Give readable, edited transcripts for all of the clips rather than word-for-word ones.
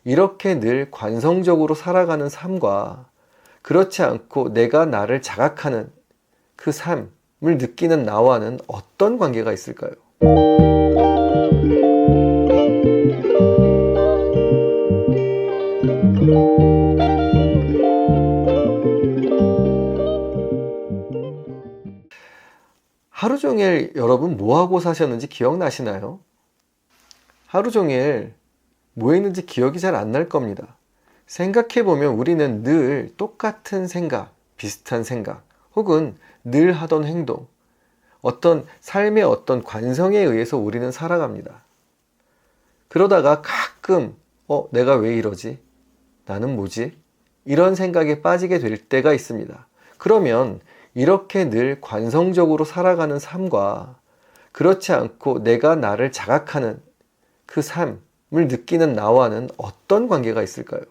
이렇게 늘 관성적으로 살아가는 삶과 그렇지 않고 내가 나를 자각하는 그 삶을 느끼는 나와는 어떤 관계가 있을까요? 하루 종일 여러분 뭐하고 사셨는지 기억나시나요? 하루 종일 뭐 했는지 기억이 잘 안 날 겁니다. 생각해보면 우리는 늘 똑같은 생각, 비슷한 생각, 혹은 늘 하던 행동, 어떤 삶의 어떤 관성에 의해서 우리는 살아갑니다. 그러다가 가끔 내가 왜 이러지? 나는 뭐지? 이런 생각에 빠지게 될 때가 있습니다. 그러면 이렇게 늘 관성적으로 살아가는 삶과 그렇지 않고 내가 나를 자각하는 그 삶을 느끼는 나와는 어떤 관계가 있을까요?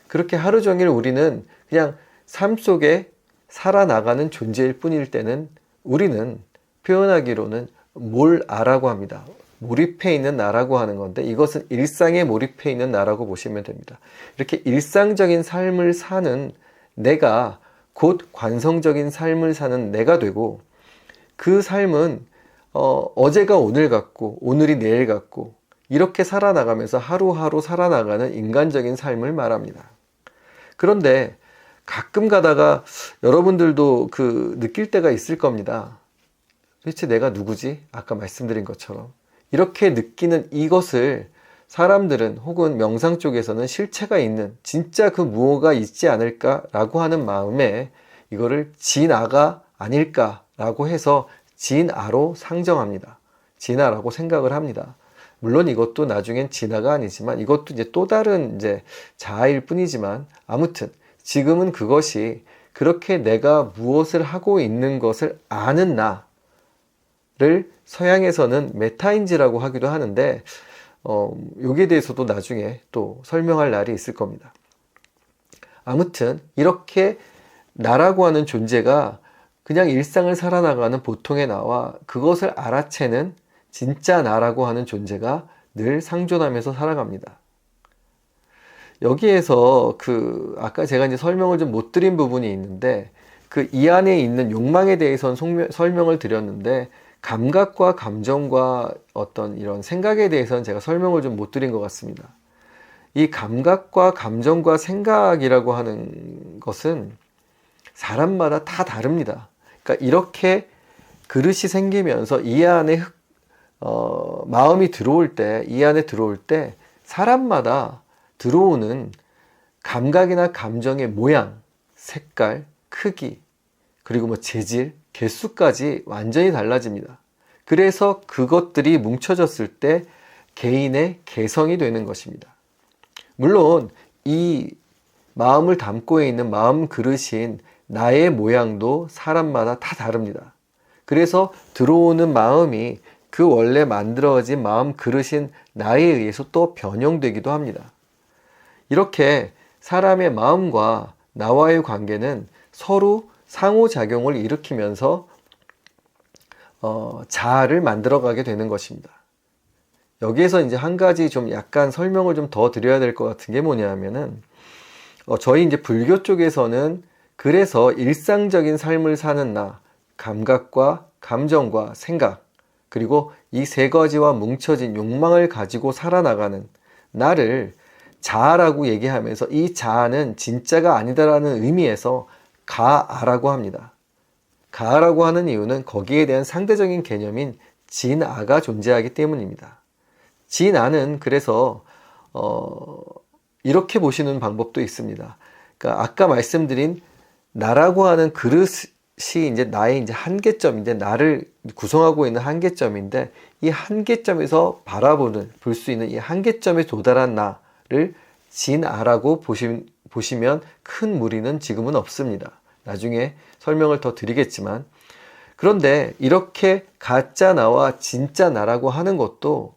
그렇게 하루 종일 우리는 그냥 삶 속에 살아나가는 존재일 뿐일 때는 우리는 표현하기로는 몰아라고 합니다. 몰입해 있는 나라고 하는 건데 이것은 일상에 몰입해 있는 나라고 보시면 됩니다. 이렇게 일상적인 삶을 사는 내가 곧 관성적인 삶을 사는 내가 되고 그 삶은 어제가 오늘 같고 오늘이 내일 같고 이렇게 살아나가면서 하루하루 살아나가는 인간적인 삶을 말합니다. 그런데 가끔 가다가 여러분들도 느낄 때가 있을 겁니다. 도대체 내가 누구지? 아까 말씀드린 것처럼 이렇게 느끼는 이것을 사람들은 혹은 명상 쪽에서는 실체가 있는 진짜 그 무엇가 있지 않을까라고 하는 마음에 이거를 진아가 아닐까라고 해서 진아로 상정합니다. 진아라고 생각을 합니다. 물론 이것도 나중엔 진아가 아니지만 이것도 이제 또 다른 이제 자아일 뿐이지만 아무튼 지금은 그것이 그렇게 내가 무엇을 하고 있는 것을 아는 나를 서양에서는 메타인지라고 하기도 하는데 여기에 대해서도 나중에 또 설명할 날이 있을 겁니다. 아무튼 이렇게 나라고 하는 존재가 그냥 일상을 살아나가는 보통의 나와 그것을 알아채는 진짜 나라고 하는 존재가 늘 상존하면서 살아갑니다. 여기에서 아까 제가 이제 설명을 좀 못 드린 부분이 있는데 이 안에 있는 욕망에 대해서는 설명을 드렸는데 감각과 감정과 어떤 이런 생각에 대해서는 제가 설명을 좀 못 드린 것 같습니다. 이 감각과 감정과 생각이라고 하는 것은 사람마다 다 다릅니다. 그러니까 이렇게 그릇이 생기면서 이 안에 마음이 들어올 때, 이 안에 들어올 때 사람마다 들어오는 감각이나 감정의 모양, 색깔, 크기, 그리고 재질, 개수까지 완전히 달라집니다. 그래서 그것들이 뭉쳐졌을 때 개인의 개성이 되는 것입니다. 물론 이 마음을 담고 있는 마음 그릇인 나의 모양도 사람마다 다 다릅니다. 그래서 들어오는 마음이 그 원래 만들어진 마음 그릇인 나에 의해서 또 변형되기도 합니다. 이렇게 사람의 마음과 나와의 관계는 서로 상호작용을 일으키면서 자아를 만들어가게 되는 것입니다. 여기에서 이제 한 가지 좀 약간 설명을 좀 더 드려야 될 것 같은 게 뭐냐면은 저희 이제 불교 쪽에서는 그래서 일상적인 삶을 사는 나, 감각과 감정과 생각, 그리고 이 세 가지와 뭉쳐진 욕망을 가지고 살아나가는 나를 자아라고 얘기하면서 이 자아는 진짜가 아니다라는 의미에서 가아라고 합니다. 가아라고 하는 이유는 거기에 대한 상대적인 개념인 진아가 존재하기 때문입니다. 진아는 그래서 이렇게 보시는 방법도 있습니다. 그러니까 아까 말씀드린 나라고 하는 그릇이 이제 나의 이제 한계점인데 나를 구성하고 있는 한계점인데 이 한계점에서 볼 수 있는 이 한계점에 도달한 나를 진아라고 보시면 큰 무리는 지금은 없습니다. 나중에 설명을 더 드리겠지만 그런데 이렇게 가짜 나와 진짜 나라고 하는 것도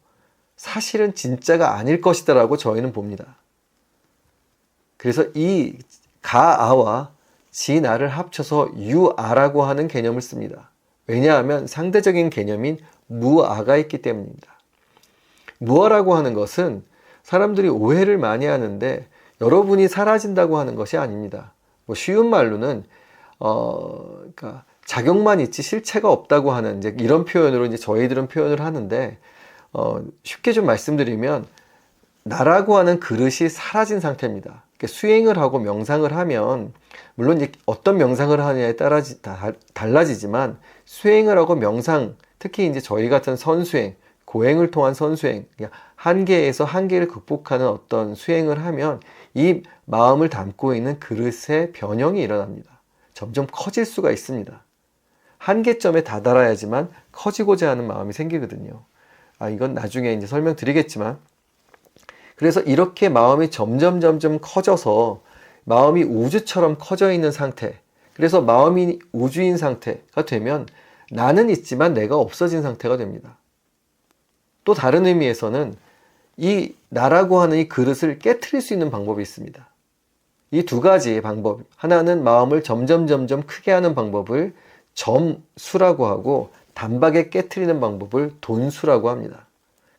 사실은 진짜가 아닐 것이다 라고 저희는 봅니다. 그래서 이 가아와 진아를 합쳐서 유아라고 하는 개념을 씁니다. 왜냐하면 상대적인 개념인 무아가 있기 때문입니다. 무아라고 하는 것은 사람들이 오해를 많이 하는데 여러분이 사라진다고 하는 것이 아닙니다. 뭐 쉬운 말로는 그러니까 작용만 있지 실체가 없다고 하는 이제 이런 표현으로 이제 저희들은 표현을 하는데 쉽게 좀 말씀드리면 나라고 하는 그릇이 사라진 상태입니다. 수행을 하고 명상을 하면 물론 이제 어떤 명상을 하느냐에 따라 달라지지만 수행을 하고 명상, 특히 이제 저희 같은 선수행, 고행을 통한 선수행, 한계에서 한계를 극복하는 어떤 수행을 하면 이 마음을 담고 있는 그릇의 변형이 일어납니다. 점점 커질 수가 있습니다. 한계점에 다다라야지만 커지고자 하는 마음이 생기거든요. 이건 나중에 이제 설명드리겠지만, 그래서 이렇게 마음이 점점 커져서 마음이 우주처럼 커져 있는 상태, 그래서 마음이 우주인 상태가 되면 나는 있지만 내가 없어진 상태가 됩니다. 또 다른 의미에서는 이 나라고 하는 이 그릇을 깨트릴 수 있는 방법이 있습니다. 이 두 가지의 방법, 하나는 마음을 점점 크게 하는 방법을 점수라고 하고, 단박에 깨트리는 방법을 돈수라고 합니다.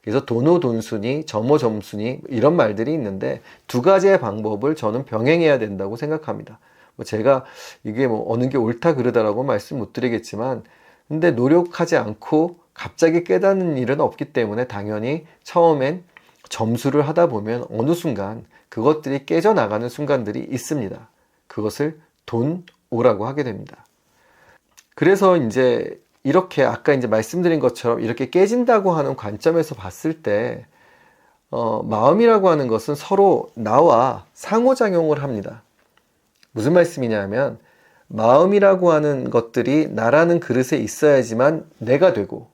그래서 돈오돈수니 점오점수니 이런 말들이 있는데 두 가지의 방법을 저는 병행해야 된다고 생각합니다. 제가 이게 어느 게 옳다 그르다라고 말씀 못 드리겠지만, 근데 노력하지 않고 갑자기 깨닫는 일은 없기 때문에 당연히 처음엔 점수를 하다 보면 어느 순간 그것들이 깨져나가는 순간들이 있습니다. 그것을 돈오라고 하게 됩니다. 그래서 이제 이렇게 아까 이제 말씀드린 것처럼 이렇게 깨진다고 하는 관점에서 봤을 때 마음이라고 하는 것은 서로 나와 상호작용을 합니다. 무슨 말씀이냐면 마음이라고 하는 것들이 나라는 그릇에 있어야지만 내가 되고,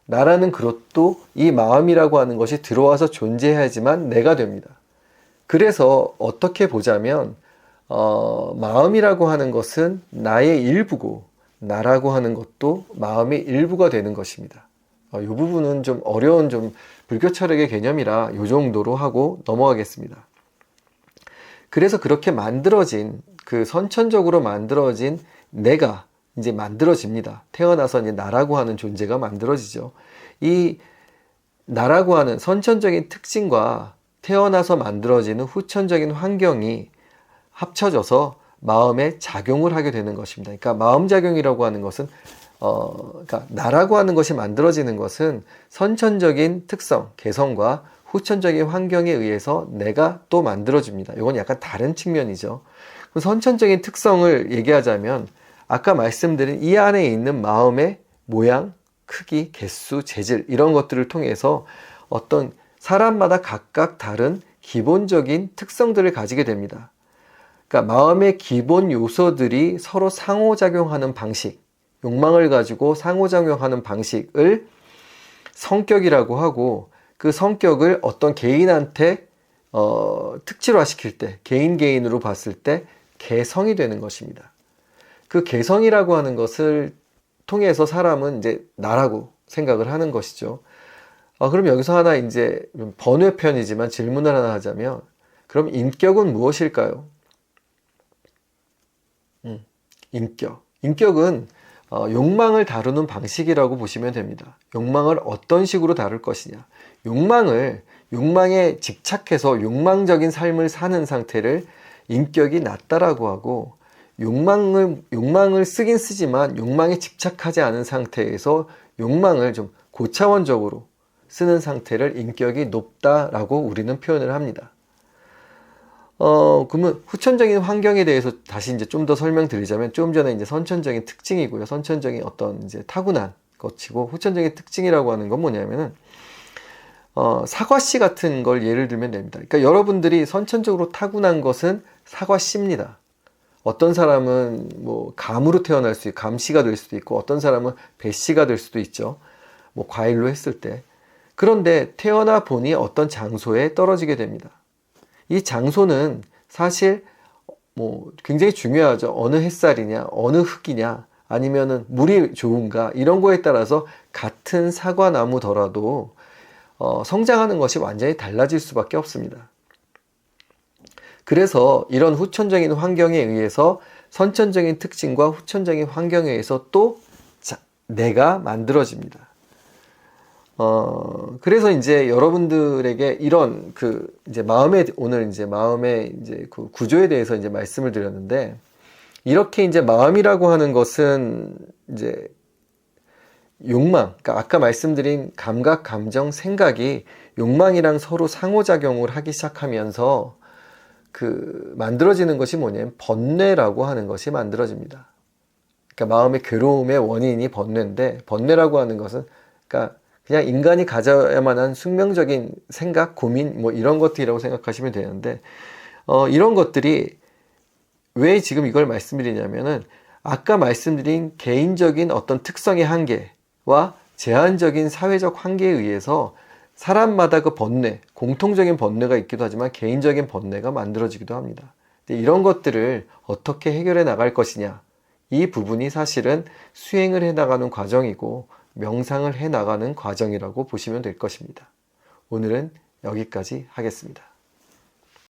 나라는 그릇도 이 마음이라고 하는 것이 들어와서 존재해야지만 내가 됩니다. 그래서 어떻게 보자면 마음이라고 하는 것은 나의 일부고 나라고 하는 것도 마음의 일부가 되는 것입니다. 이 부분은 좀 어려운 좀 불교 철학의 개념이라 이 정도로 하고 넘어가겠습니다. 그래서 그렇게 만들어진 그 선천적으로 만들어진 내가 이제 만들어집니다. 태어나서 이제 나라고 하는 존재가 만들어지죠. 이 나라고 하는 선천적인 특징과 태어나서 만들어지는 후천적인 환경이 합쳐져서 마음에 작용을 하게 되는 것입니다. 그러니까 마음작용이라고 하는 것은 그러니까 나라고 하는 것이 만들어지는 것은 선천적인 특성, 개성과 후천적인 환경에 의해서 내가 또 만들어집니다. 이건 약간 다른 측면이죠. 선천적인 특성을 얘기하자면 아까 말씀드린 이 안에 있는 마음의 모양, 크기, 개수, 재질 이런 것들을 통해서 어떤 사람마다 각각 다른 기본적인 특성들을 가지게 됩니다. 그러니까 마음의 기본 요소들이 서로 상호작용하는 방식, 욕망을 가지고 상호작용하는 방식을 성격이라고 하고, 그 성격을 어떤 개인한테 특질화시킬 때, 개인으로 봤을 때 개성이 되는 것입니다. 그 개성이라고 하는 것을 통해서 사람은 이제 나라고 생각을 하는 것이죠. 그럼 여기서 하나 이제 번외편이지만 질문을 하나 하자면, 그럼 인격은 무엇일까요? 인격은 욕망을 다루는 방식이라고 보시면 됩니다. 욕망을 어떤 식으로 다룰 것이냐. 욕망에 집착해서 욕망적인 삶을 사는 상태를 인격이 낮다라고 하고, 욕망을 쓰긴 쓰지만 욕망에 집착하지 않은 상태에서 욕망을 좀 고차원적으로 쓰는 상태를 인격이 높다라고 우리는 표현을 합니다. 그러면 후천적인 환경에 대해서 다시 이제 좀 더 설명드리자면, 좀 전에 이제 선천적인 특징이고요. 선천적인 어떤 이제 타고난 것이고, 후천적인 특징이라고 하는 건 뭐냐면은, 사과씨 같은 걸 예를 들면 됩니다. 그러니까 여러분들이 선천적으로 타고난 것은 사과씨입니다. 어떤 사람은 뭐 감으로 태어날 수 있고, 감씨가 될 수도 있고, 어떤 사람은 배씨가 될 수도 있죠. 뭐 과일로 했을 때. 그런데 태어나 보니 어떤 장소에 떨어지게 됩니다. 이 장소는 사실 뭐 굉장히 중요하죠. 어느 햇살이냐, 어느 흙이냐, 아니면은 물이 좋은가, 이런 거에 따라서 같은 사과나무더라도 성장하는 것이 완전히 달라질 수밖에 없습니다. 그래서 이런 후천적인 환경에 의해서 선천적인 특징과 후천적인 환경에 의해서 또 내가 만들어집니다. 그래서 이제 여러분들에게 이런 이제 오늘 이제 마음의 이제 그 구조에 대해서 이제 말씀을 드렸는데, 이렇게 이제 마음이라고 하는 것은 이제 욕망, 그러니까 아까 말씀드린 감각, 감정, 생각이 욕망이랑 서로 상호작용을 하기 시작하면서 만들어지는 것이 뭐냐면 번뇌라고 하는 것이 만들어집니다. 그러니까 마음의 괴로움의 원인이 번뇌인데, 번뇌라고 하는 것은 그러니까 그냥 인간이 가져야만 한 숙명적인 생각, 고민 뭐 이런 것들이라고 생각하시면 되는데, 이런 것들이 왜 지금 이걸 말씀드리냐면은 아까 말씀드린 개인적인 어떤 특성의 한계와 제한적인 사회적 한계에 의해서 사람마다 그 번뇌, 공통적인 번뇌가 있기도 하지만 개인적인 번뇌가 만들어지기도 합니다. 근데 이런 것들을 어떻게 해결해 나갈 것이냐, 이 부분이 사실은 수행을 해 나가는 과정이고 명상을 해 나가는 과정이라고 보시면 될 것입니다. 오늘은 여기까지 하겠습니다.